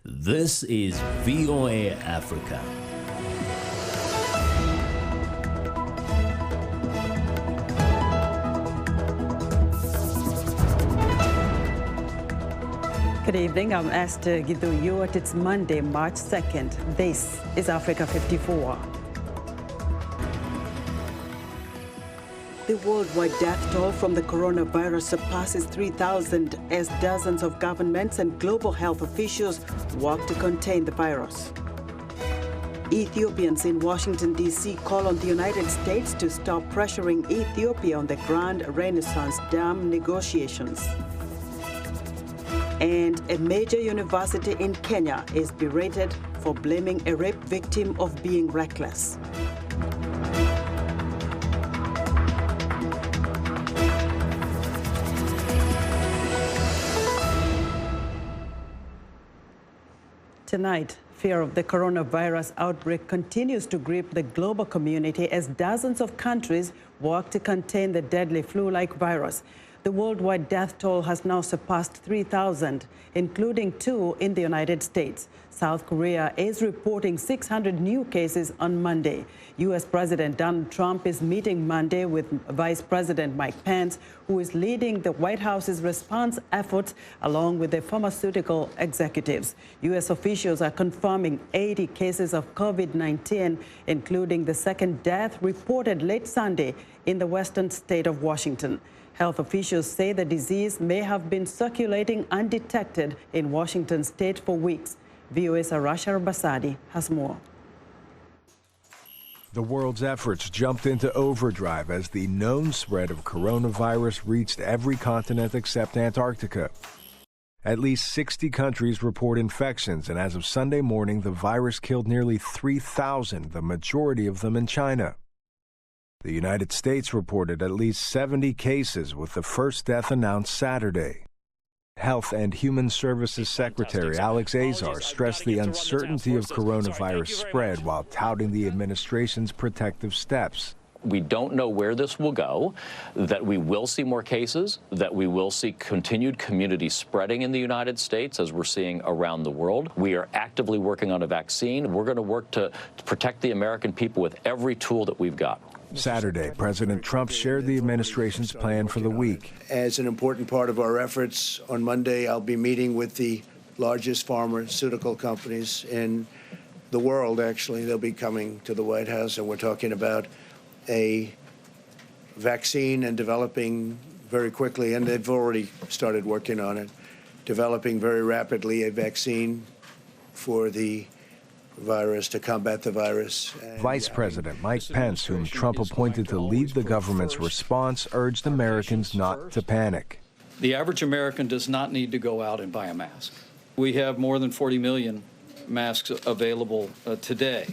This is VOA Africa. Good evening, I'm Esther Githui-Ewart. It's Monday, March 2nd. This is Africa 54. The worldwide death toll from the coronavirus surpasses 3,000 as dozens of governments and global health officials work to contain the virus. Ethiopians in Washington, D.C. call on the United States to stop pressuring Ethiopia on the Grand Renaissance Dam negotiations. And a major university in Kenya is berated for blaming a rape victim of being reckless. Tonight, fear of the coronavirus outbreak continues to grip the global community as dozens of countries work to contain the deadly flu-like virus. The worldwide death toll has now surpassed 3,000, including 2 in the United States. South Korea is reporting 600 new cases on Monday. U.S. President Donald Trump is meeting Monday with Vice President Mike Pence, who is leading the White House's response efforts along with the pharmaceutical executives. U.S. officials are confirming 80 cases of COVID-19, including the second death reported late Sunday in the western state of Washington. Health officials say the disease may have been circulating undetected in Washington state for weeks. VOA's Arashar Basadi has more. The world's efforts jumped into overdrive as the known spread of coronavirus reached every continent except Antarctica. At least 60 countries report infections, and as of Sunday morning, the virus killed nearly 3,000, the majority of them in China. The United States reported at least 70 cases, with the first death announced Saturday. Health and Human Services Secretary Alex Azar stressed the uncertainty of coronavirus spread while touting the administration's protective steps. We don't know where this will go, that we will see more cases, that we will see continued community spreading in the United States as we're seeing around the world. We are actively working on a vaccine. We're going to work to protect the American people with every tool that we've got. Saturday, President Trump shared the administration's plan for the week. As an important part of our efforts, on Monday I'll be meeting with the largest pharmaceutical companies in the world, actually. They'll be coming to the White House, and we're talking about a vaccine and developing very quickly, and they've already started working on it, developing very rapidly a vaccine for the virus, to combat the virus. Vice President Mike Pence, whom Trump appointed to lead the government's response, urged Americans not to panic. The average American does not need to go out and buy a mask. We have more than 40 million masks available today.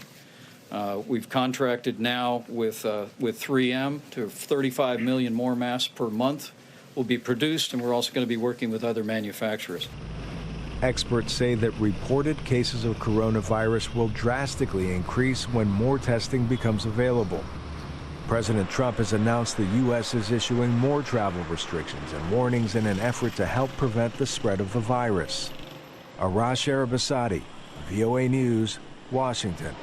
We've contracted now with 3M to 35 million more masks per month will be produced, and we're also going to be working with other manufacturers. Experts say that reported cases of coronavirus will drastically increase when more testing becomes available. President Trump has announced the U.S. is issuing more travel restrictions and warnings in an effort to help prevent the spread of the virus. Arash Arabasadi, VOA News, Washington.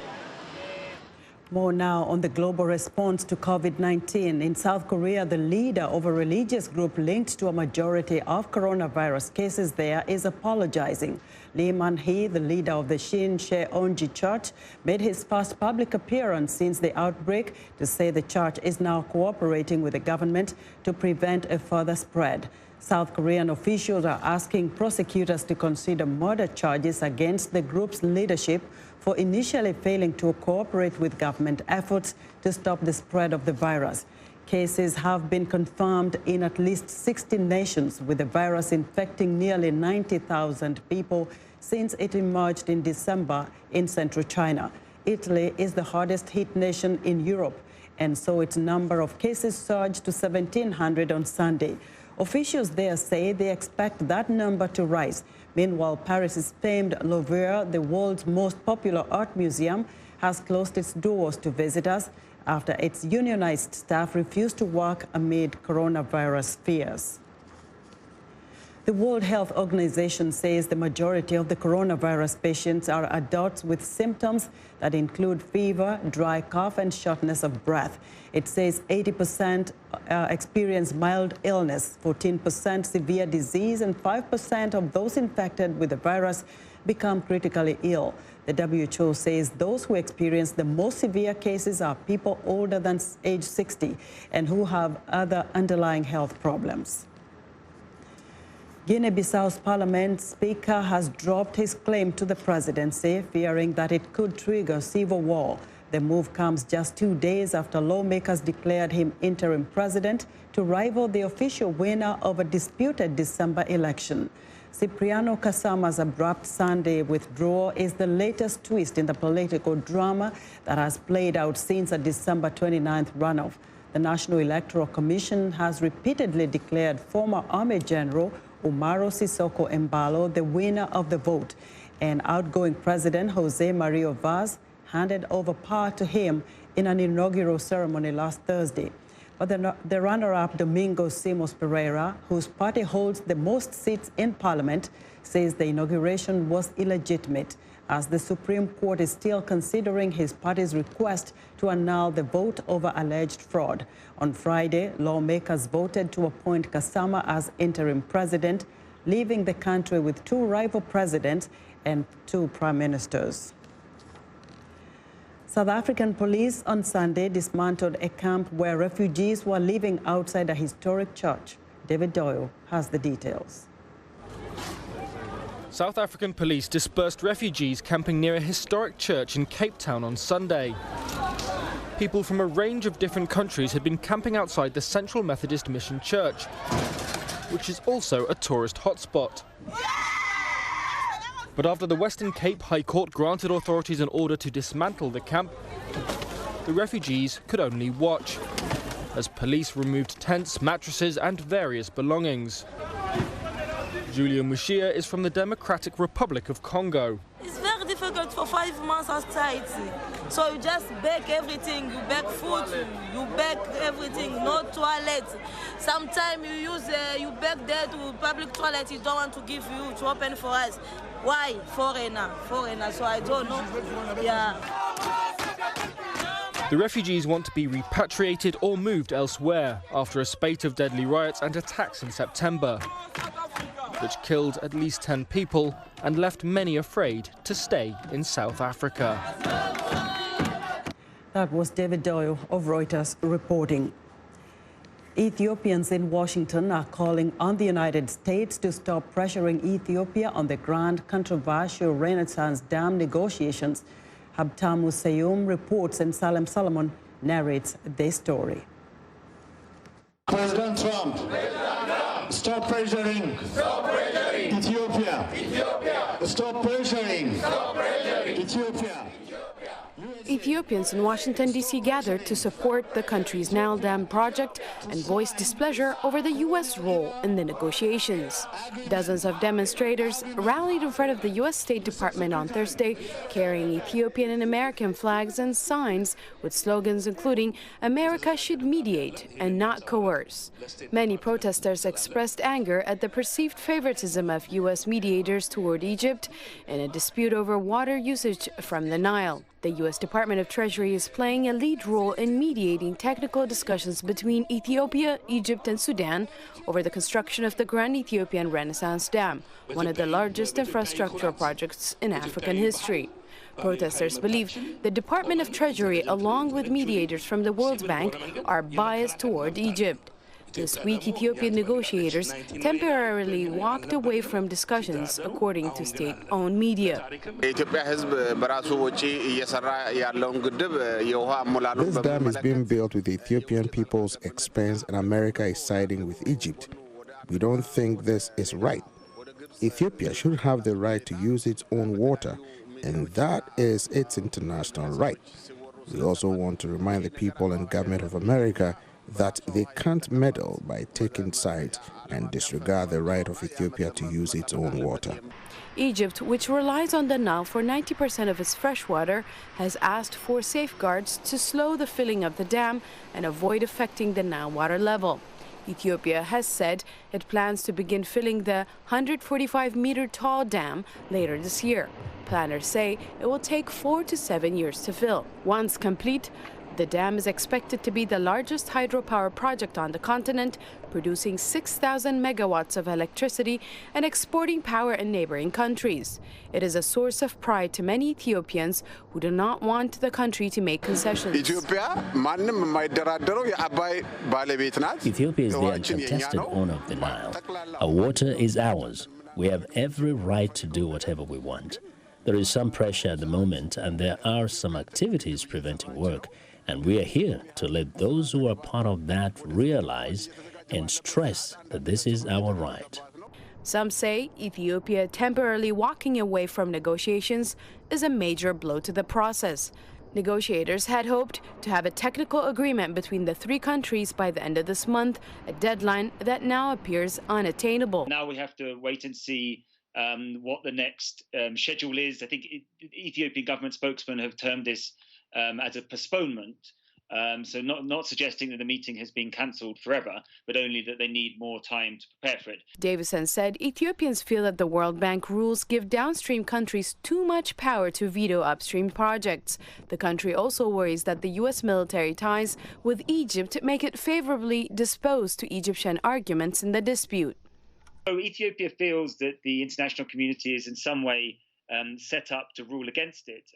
More now on the global response to COVID-19. In South Korea, the leader of a religious group linked to a majority of coronavirus cases there is apologizing. Lee Man-hee, the leader of the Shin Cheonji Church, made his first public appearance since the outbreak to say the church is now cooperating with the government to prevent a further spread. South Korean officials are asking prosecutors to consider murder charges against the group's leadership for initially failing to cooperate with government efforts to stop the spread of the virus. Cases have been confirmed in at least 60 nations, with the virus infecting nearly 90,000 people since it emerged in December in central China. Italy is the hardest hit nation in Europe, and so its number of cases surged to 1,700 on Sunday. Officials there say they expect that number to rise. Meanwhile, Paris's famed Louvre, the world's most popular art museum, has closed its doors to visitors after its unionized staff refused to work amid coronavirus fears. The World Health Organization says the majority of the coronavirus patients are adults with symptoms that include fever, dry cough, and shortness of breath. It says 80% experience mild illness, 14% severe disease, and 5% of those infected with the virus become critically ill. The WHO says those who experience the most severe cases are people older than age 60 and who have other underlying health problems. Guinea-Bissau's parliament speaker has dropped his claim to the presidency, fearing that it could trigger civil war. The move comes just 2 days after lawmakers declared him interim president to rival the official winner of a disputed December election. Cipriano Cassama's abrupt Sunday withdrawal is the latest twist in the political drama that has played out since a December 29th runoff. The National Electoral Commission has repeatedly declared former Army General Umaro Sissoko Embalo the winner of the vote, and outgoing President Jose Mario Vaz handed over power to him in an inaugural ceremony last Thursday. But the runner-up, Domingo Simões Pereira, whose party holds the most seats in Parliament, says the inauguration was illegitimate, as the Supreme Court is still considering his party's request to annul the vote over alleged fraud. On Friday, lawmakers voted to appoint Cassama as interim president, leaving the country with 2 rival presidents and 2 prime ministers. South African police on Sunday dismantled a camp where refugees were living outside a historic church. David Doyle has the details. South African police dispersed refugees camping near a historic church in Cape Town on Sunday. People from a range of different countries had been camping outside the Central Methodist Mission Church, which is also a tourist hotspot. But after the Western Cape High Court granted authorities an order to dismantle the camp, the refugees could only watch, as police removed tents, mattresses and various belongings. Julia Mushia is from the Democratic Republic of Congo. It's very difficult for 5 months outside. So you just beg everything, you beg food, you beg everything, no toilet. Sometimes you beg there to public toilet, you don't want to give you to open for us. Why? Foreigner, so I don't know. Yeah. The refugees want to be repatriated or moved elsewhere after a spate of deadly riots and attacks in September, which killed at least 10 people and left many afraid to stay in South Africa. That was David Doyle of Reuters reporting. Ethiopians in Washington are calling on the United States to stop pressuring Ethiopia on the grand controversial Renaissance Dam negotiations. Habtamu Seyum reports and Salem Solomon narrates this story. President Trump, stop pressuring Ethiopia. Stop pressuring Ethiopia. Ethiopians in Washington, D.C. gathered to support the country's Nile Dam project and voiced displeasure over the U.S. role in the negotiations. Dozens of demonstrators rallied in front of the U.S. State Department on Thursday, carrying Ethiopian and American flags and signs with slogans including "America should mediate and not coerce." Many protesters expressed anger at the perceived favoritism of U.S. mediators toward Egypt in a dispute over water usage from the Nile. The U.S. Department of Treasury is playing a lead role in mediating technical discussions between Ethiopia, Egypt, and Sudan over the construction of the Grand Ethiopian Renaissance Dam, one of the largest infrastructural projects in African history. Protesters believe the Department of Treasury, along with mediators from the World Bank, are biased toward Egypt. This week, Ethiopian negotiators temporarily walked away from discussions, according to state-owned media. This dam is being built with the Ethiopian people's expense, and America is siding with Egypt. We don't think this is right. Ethiopia should have the right to use its own water, and that is its international right. We also want to remind the people and government of America that they can't meddle by taking sides and disregard the right of Ethiopia to use its own water. Egypt, which relies on the Nile for 90% of its fresh water, has asked for safeguards to slow the filling of the dam and avoid affecting the Nile water level. Ethiopia has said it plans to begin filling the 145-meter-tall dam later this year. Planners say it will take 4 to 7 years to fill. Once complete, the dam is expected to be the largest hydropower project on the continent, producing 6,000 megawatts of electricity and exporting power in neighboring countries. It is a source of pride to many Ethiopians who do not want the country to make concessions. Ethiopia is the uncontested owner of the Nile. Our water is ours. We have every right to do whatever we want. There is some pressure at the moment, and there are some activities preventing work. And we are here to let those who are part of that realize and stress that this is our right. Some say Ethiopia temporarily walking away from negotiations is a major blow to the process. Negotiators had hoped to have a technical agreement between the three countries by the end of this month, a deadline that now appears unattainable. Now we have to wait and see what the next schedule is. I think the Ethiopian government spokesmen have termed this as a postponement, so not suggesting that the meeting has been cancelled forever, but only that they need more time to prepare for it. Davison said Ethiopians feel that the World Bank rules give downstream countries too much power to veto upstream projects. The country also worries that the U.S. military ties with Egypt make it favorably disposed to Egyptian arguments in the dispute. So Ethiopia feels that the international community is in some way set up to rule against it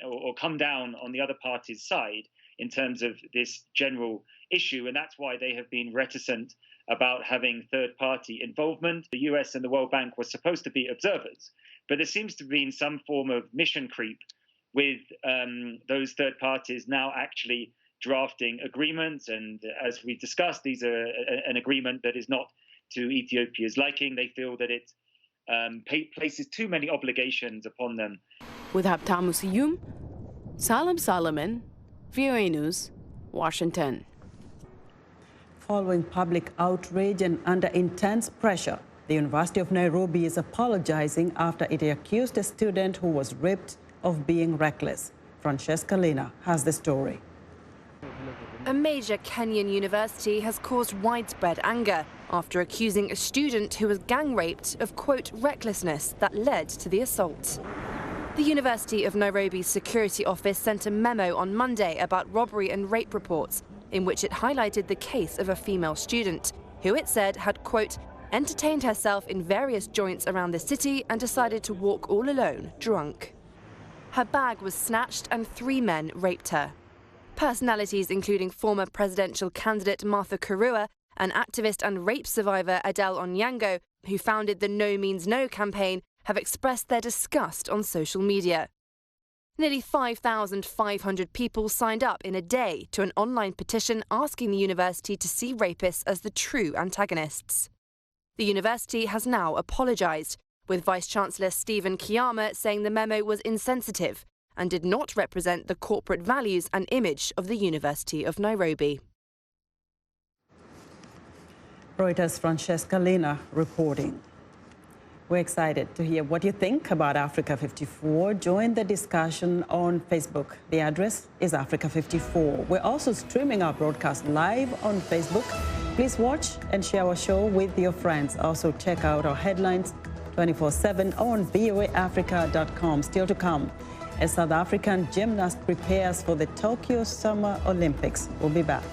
or come down on the other party's side in terms of this general issue. And that's why they have been reticent about having third-party involvement. The US and the World Bank were supposed to be observers, but there seems to be some form of mission creep with those third parties now actually drafting agreements. And as we discussed, these are an agreement that is not to Ethiopia's liking. They feel that it places too many obligations upon them. With Haptamu Siyum, Salam Solomon, VOA News, Washington. Following public outrage and under intense pressure, the University of Nairobi is apologizing after it accused a student who was raped of being reckless. Francesca Lena has the story. A major Kenyan university has caused widespread anger after accusing a student who was gang raped of, quote, recklessness that led to the assault. The University of Nairobi's security office sent a memo on Monday about robbery and rape reports, in which it highlighted the case of a female student, who it said had, quote, entertained herself in various joints around the city and decided to walk all alone, drunk. Her bag was snatched and 3 men raped her. Personalities including former presidential candidate Martha Karua, an activist and rape survivor Adele Onyango, who founded the No Means No campaign, have expressed their disgust on social media. Nearly 5,500 people signed up in a day to an online petition asking the university to see rapists as the true antagonists. The university has now apologised, with Vice-Chancellor Stephen Kiyama saying the memo was insensitive and did not represent the corporate values and image of the University of Nairobi. Reuters' Francesca Lena reporting. We're excited to hear what you think about Africa 54. Join the discussion on Facebook. The address is Africa 54. We're also streaming our broadcast live on Facebook. Please watch and share our show with your friends. Also check out our headlines 24/7 on voaafrica.com. Still to come, a South African gymnast prepares for the Tokyo Summer Olympics. We'll be back.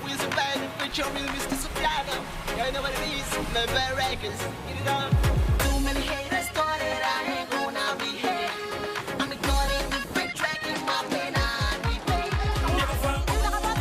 We survived with your Mr. Cipriano. You know what it is, the bad records. Get it on. Too many haters started, I ain't gonna be here. I'm recording the fake track in my pen, I replay. Never fun. Never fun.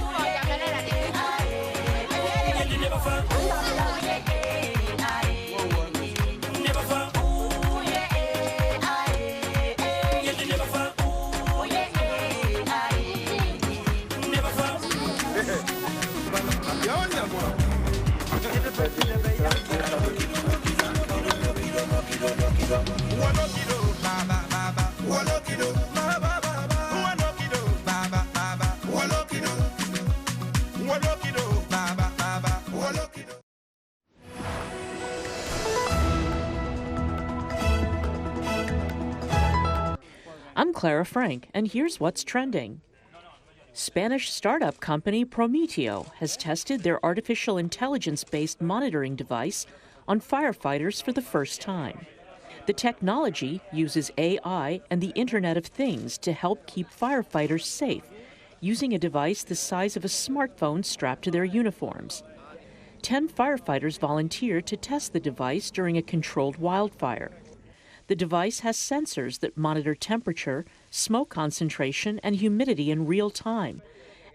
I'm Clara Frank, and here's what's trending. Spanish startup company Prometeo has tested their artificial intelligence-based monitoring device on firefighters for the first time. The technology uses AI and the Internet of Things to help keep firefighters safe, using a device the size of a smartphone strapped to their uniforms. 10 firefighters volunteered to test the device during a controlled wildfire. The device has sensors that monitor temperature, smoke concentration, and humidity in real time,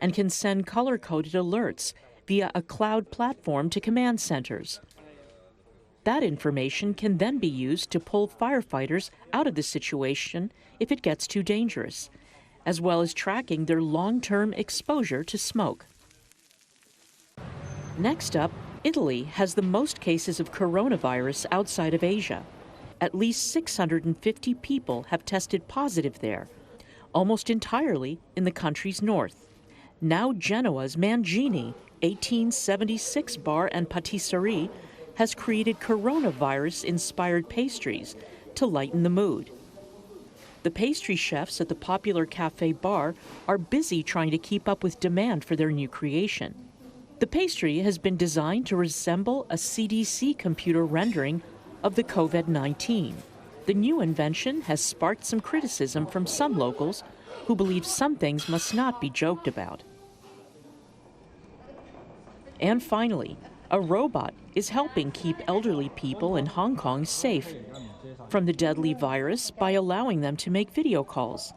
and can send color-coded alerts via a cloud platform to command centers. That information can then be used to pull firefighters out of the situation if it gets too dangerous, as well as tracking their long-term exposure to smoke. Next up, Italy has the most cases of coronavirus outside of Asia. At least 650 people have tested positive there, almost entirely in the country's north. Now Genoa's Mangini 1876 bar and patisserie has created coronavirus-inspired pastries to lighten the mood. The pastry chefs at the popular cafe bar are busy trying to keep up with demand for their new creation. The pastry has been designed to resemble a CDC computer rendering of the COVID-19. The new invention has sparked some criticism from some locals who believe some things must not be joked about. And finally, a robot is helping keep elderly people in Hong Kong safe from the deadly virus by allowing them to make video calls.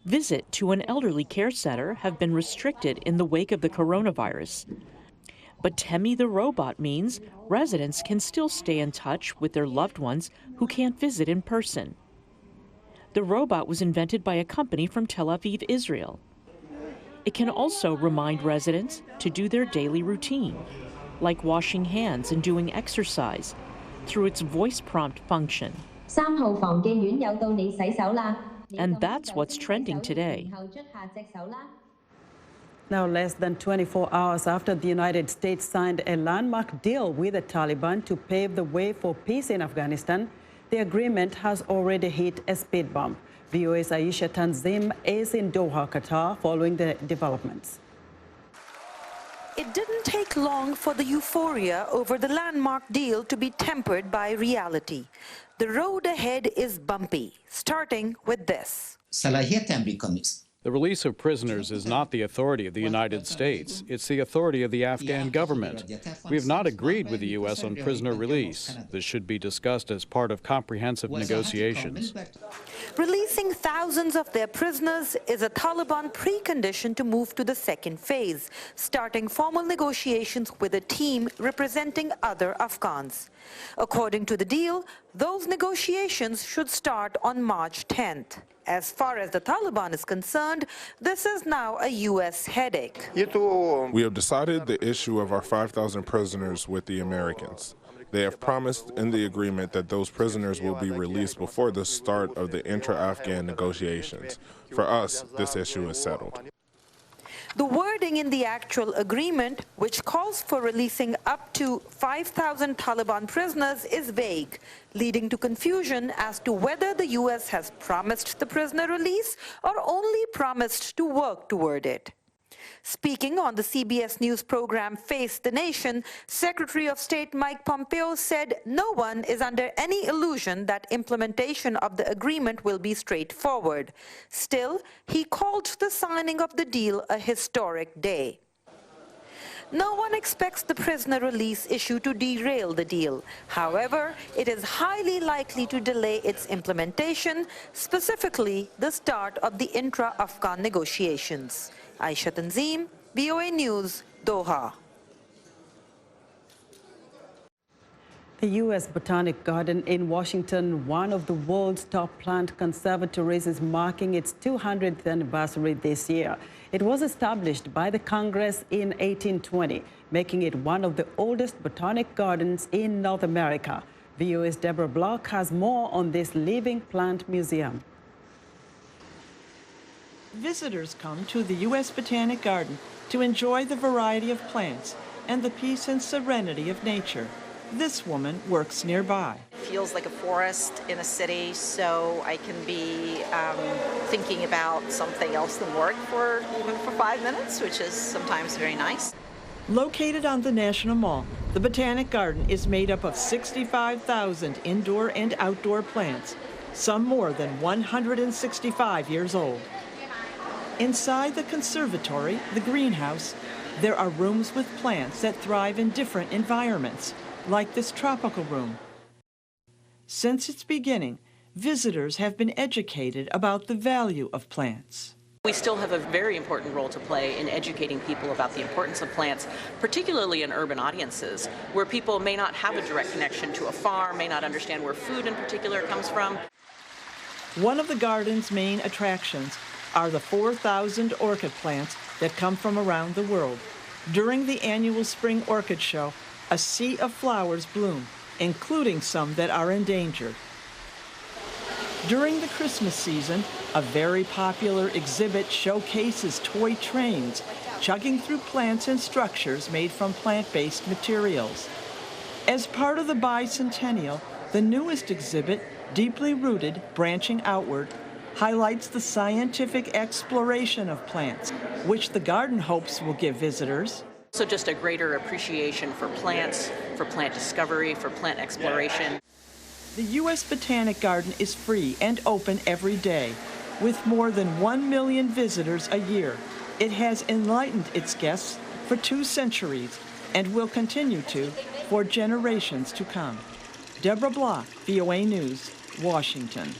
Visits to an elderly care center have been restricted in the wake of the coronavirus. But Temi the robot means residents can still stay in touch with their loved ones who can't visit in person. The robot was invented by a company from Tel Aviv, Israel. It can also remind residents to do their daily routine, like washing hands and doing exercise, through its voice prompt function. And that's what's trending today. Now, less than 24 hours after the United States signed a landmark deal with the Taliban to pave the way for peace in Afghanistan, the agreement has already hit a speed bump. VOA's Aisha Tanzim is in Doha, Qatar, following the developments. It didn't take long for the euphoria over the landmark deal to be tempered by reality. The road ahead is bumpy, starting with this. The release of prisoners is not the authority of the United States. It's the authority of the Afghan government. We have not agreed with the U.S. on prisoner release. This should be discussed as part of comprehensive negotiations. Releasing thousands of their prisoners is a Taliban precondition to move to the second phase, starting formal negotiations with a team representing other Afghans. According to the deal, those negotiations should start on March 10th. As far as the Taliban is concerned, this is now a U.S. headache. We have decided the issue of our 5,000 prisoners with the Americans. They have promised in the agreement that those prisoners will be released before the start of the intra-Afghan negotiations. For us, this issue is settled. The wording in the actual agreement, which calls for releasing up to 5,000 Taliban prisoners, is vague, leading to confusion as to whether the U.S. has promised the prisoner release or only promised to work toward it. Speaking on the CBS News program Face the Nation, Secretary of State Mike Pompeo said no one is under any illusion that implementation of the agreement will be straightforward. Still, he called the signing of the deal a historic day. No one expects the prisoner release issue to derail the deal. However, it is highly likely to delay its implementation, specifically the start of the intra-Afghan negotiations. Aisha Tanzim, VOA News, Doha. The U.S. Botanic Garden in Washington, one of the world's top plant conservatories, is marking its 200th anniversary this year. It was established by the Congress in 1820, making it one of the oldest botanic gardens in North America. VOA's Deborah Block has more on this living plant museum. Visitors come to the U.S. Botanic Garden to enjoy the variety of plants and the peace and serenity of nature. This woman works nearby. It feels like a forest in a city, so I can be thinking about something else than work even for 5 minutes, which is sometimes very nice. Located on the National Mall, the Botanic Garden is made up of 65,000 indoor and outdoor plants, some more than 165 years old. Inside the conservatory, the greenhouse, there are rooms with plants that thrive in different environments, like this tropical room. Since its beginning, visitors have been educated about the value of plants. We still have a very important role to play in educating people about the importance of plants, particularly in urban audiences, where people may not have a direct connection to a farm, may not understand where food in particular comes from. One of the garden's main attractions are the 4,000 orchid plants that come from around the world. During the annual Spring Orchid Show, a sea of flowers bloom, including some that are endangered. During the Christmas season, a very popular exhibit showcases toy trains chugging through plants and structures made from plant-based materials. As part of the bicentennial, the newest exhibit, Deeply Rooted, Branching Outward, highlights the scientific exploration of plants, which the garden hopes will give visitors. So just a greater appreciation for plants, for plant discovery, for plant exploration. The U.S. Botanic Garden is free and open every day. With more than 1 million visitors a year, it has enlightened its guests for 2 centuries and will continue to for generations to come. Deborah Block, VOA News, Washington.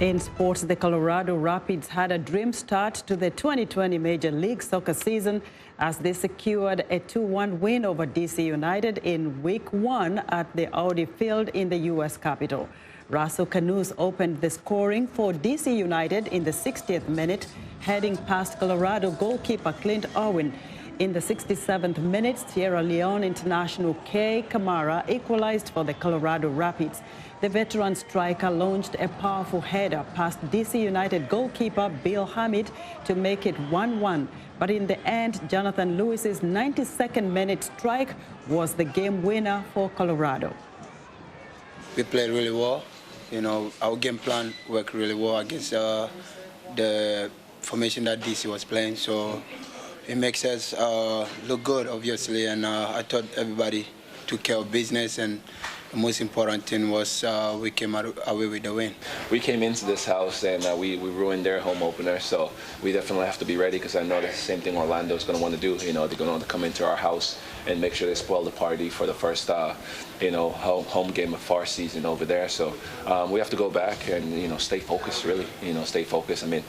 In sports, the Colorado Rapids had a dream start to the 2020 Major League Soccer season as they secured a 2-1 win over DC United in Week 1 at the Audi Field in the U.S. Capitol. Russell Canoes opened the scoring for DC United in the 60th minute, heading past Colorado goalkeeper Clint Owen. In the 67th minute, Sierra Leone international Kay Kamara equalized for the Colorado Rapids. The veteran striker launched a powerful header past DC United goalkeeper Bill Hamid to make it 1-1. But in the end, Jonathan Lewis's 92nd minute strike was the game winner for Colorado. We played really well. You know, our game plan worked really well against the formation that DC was playing. So it makes us look good, obviously. And I thought everybody took care of business, and the most important thing was we came away with the win. We came into this house and we ruined their home opener, so we definitely have to be ready, because I know that's the same thing Orlando's going to want to do. You know, they're going to want to come into our house and make sure they spoil the party for the first, home game of our season over there. So we have to go back and, stay focused, really. Stay focused. I mean,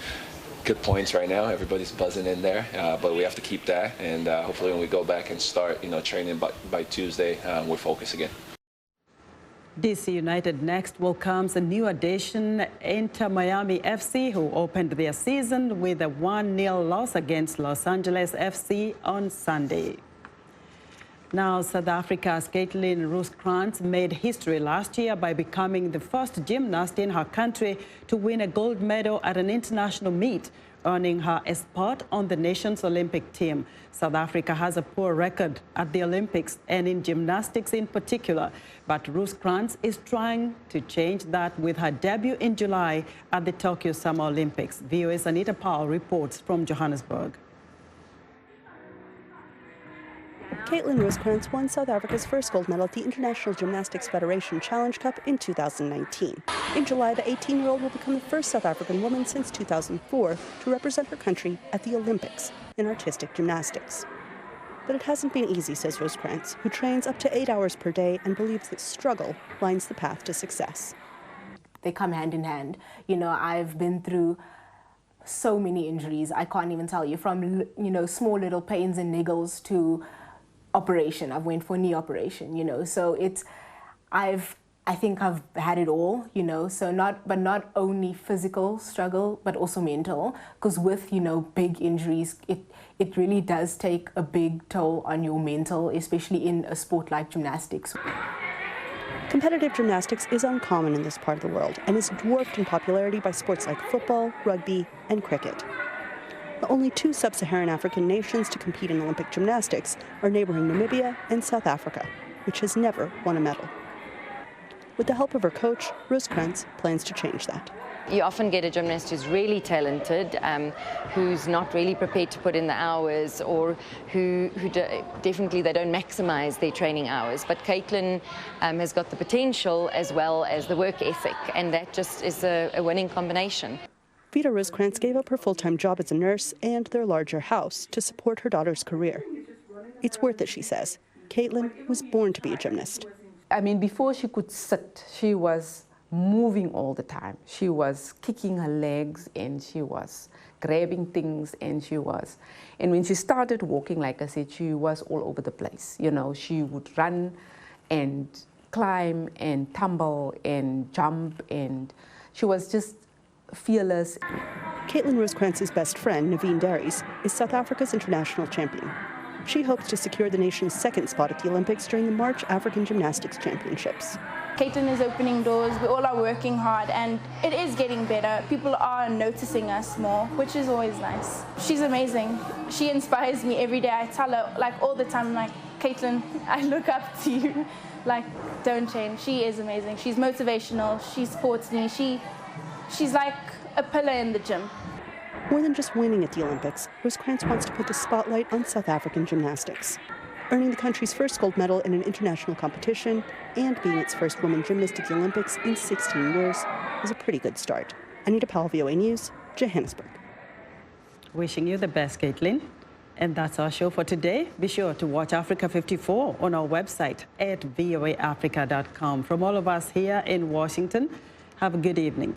good points right now. Everybody's buzzing in there, but we have to keep that. And hopefully when we go back and start, training by Tuesday, we're focused again. DC United next welcomes a new addition, Inter Miami FC, who opened their season with a 1-0 loss against Los Angeles FC on Sunday. Now, South Africa's Caitlin Roos-Krantz made history last year by becoming the first gymnast in her country to win a gold medal at an international meet, earning her a spot on the nation's Olympic team. South Africa has a poor record at the Olympics and in gymnastics in particular, but Roos-Krantz is trying to change that with her debut in July at the Tokyo Summer Olympics. VOA's Anita Powell reports from Johannesburg. Caitlin Roos-Krantz won South Africa's first gold medal at the International Gymnastics Federation Challenge Cup in 2019. In July, the 18-year-old will become the first South African woman since 2004 to represent her country at the Olympics in artistic gymnastics. But it hasn't been easy, says Roos-Krantz, who trains up to 8 hours per day and believes that struggle lines the path to success. They come hand in hand. You know, I've been through so many injuries, I can't even tell you, from, small little pains and niggles to operation. I've went for a knee operation, so I think I've had it all, so not only physical struggle, but also mental, because with, big injuries, it really does take a big toll on your mental, especially in a sport like gymnastics. Competitive gymnastics is uncommon in this part of the world and is dwarfed in popularity by sports like football, rugby, and cricket. The only two sub-Saharan African nations to compete in Olympic gymnastics are neighboring Namibia and South Africa, which has never won a medal. With the help of her coach, Roos-Krantz plans to change that. You often get a gymnast who's really talented, who's not really prepared to put in the hours, or who definitely they don't maximize their training hours. But Caitlin has got the potential as well as the work ethic, and that just is a winning combination. Vida Roos-Krantz gave up her full-time job as a nurse and their larger house to support her daughter's career. It's worth it, she says. Caitlin was born to be a gymnast. I mean, before she could sit, she was moving all the time. She was kicking her legs and she was grabbing things and when she started walking, like I said, she was all over the place. She would run and climb and tumble and jump, and she was just fearless. Caitlin Roos-Krantz's best friend, Naveen Darius, is South Africa's international champion. She hopes to secure the nation's second spot at the Olympics during the March African Gymnastics Championships. Caitlin is opening doors, we all are working hard, and it is getting better. People are noticing us more, which is always nice. She's amazing. She inspires me every day. I tell her, all the time, Caitlin, I look up to you. Don't change. She is amazing. She's motivational. She supports me. She's like a pillar in the gym. More than just winning at the Olympics, Roos-Krantz wants to put the spotlight on South African gymnastics. Earning the country's first gold medal in an international competition and being its first woman gymnast at the Olympics in 16 years is a pretty good start. Anita Powell, VOA News, Johannesburg. Wishing you the best, Caitlin. And that's our show for today. Be sure to watch Africa 54 on our website at voaafrica.com. From all of us here in Washington, have a good evening.